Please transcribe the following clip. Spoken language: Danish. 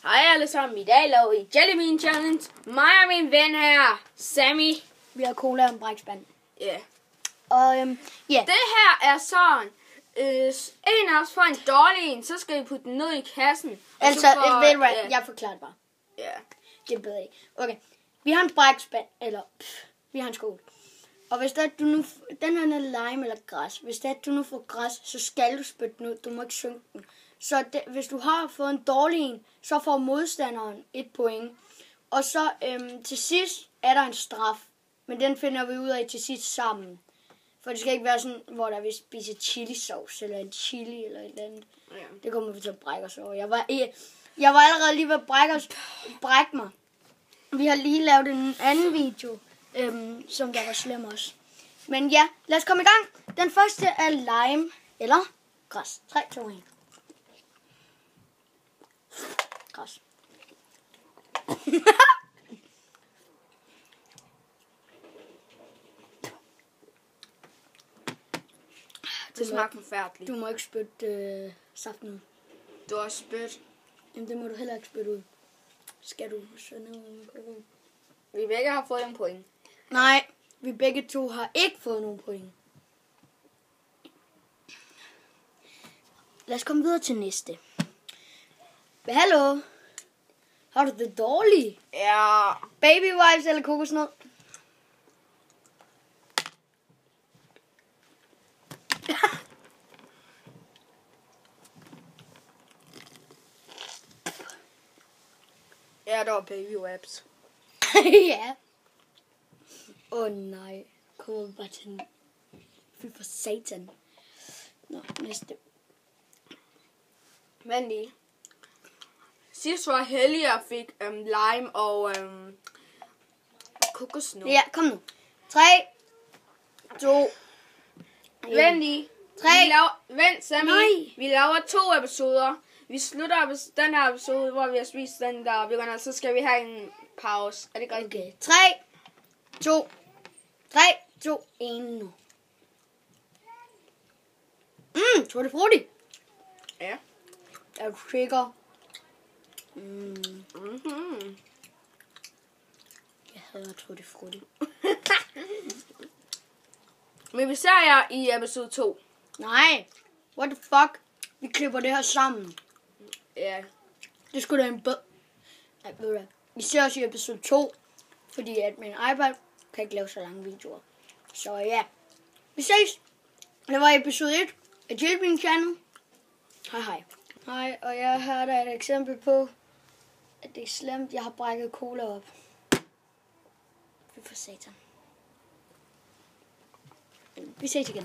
Hej alle sammen, i dag laver vi Jelly Bean Challenge. Mig og min ven her, Sammy. Vi har cola og brækspand. Ja. Yeah. Og ja. Det her er sådan, en af os får en dårlig en, så skal vi putte den ned i kassen. Altså, ved du hvad, jeg forklarer det bare. Ja. Yeah. Det er bedre ikke. Okay, vi har en brækspand, eller vi har en skål. Og hvis du nu, den her er lime eller græs. Hvis du nu får græs, så skal du spytte den ud. Du må ikke synke den. Så hvis du har fået en dårlig en, så får modstanderen 1 point. Og så til sidst er der en straf. Men den finder vi ud af til sidst sammen. For det skal ikke være sådan, hvor der vil spise chilisauce eller en chili eller et eller andet. Ja. Det kommer vi til at brække os over. Jeg var allerede lige ved at brække mig. Vi har lige lavet en anden video, som der var slem også. Men ja, lad os komme i gang. Den første er lime eller græs. 3, 2, 1. Græs. Det smager forfærdeligt. Du må ikke spytte saften ud. Du har spyt. Jamen det må du heller ikke spytte ud. Skal du så ned? Vi begge har fået en point. Nej, vi begge to har ikke fået nogen point. Lad os komme videre til næste. Hallo? Har du det dårligt? Ja. Baby wipes eller kokosnød? Ja, der var baby wipes. Ja. Nej. Kom bare til den. Fy for satan. Nå, næste. Men lige. Sidst var heldig, jeg fik lime og kokosnød. Ja, kom nu. 3, 2, Vent lige. 3. Vent, Sammy. Nej. Vi laver 2 episoder. Vi slutter den her episode, hvor vi har spist den der begynder, så skal vi have en pause. Er det godt? Okay. 3, 2, 1 nu. Tutti frutti. Ja. Er du sikker? Jeg hader tutti frutti. Men vi ser jer i episode 2. Nej. What the fuck? Vi klipper det her sammen. Ja. Det skulle da en bedre. Nej, ved du hvad? Vi ser os i episode 2. Fordi at min iPad kan ikke lave så lange videoer. Så ja. Vi ses. Det var episode 1 af Jelly Bean Channel. Hej hej. Hej, og jeg har da et eksempel på, at det er slemt. Jeg har brækket cola op. Fy for satan. Vi ses igen.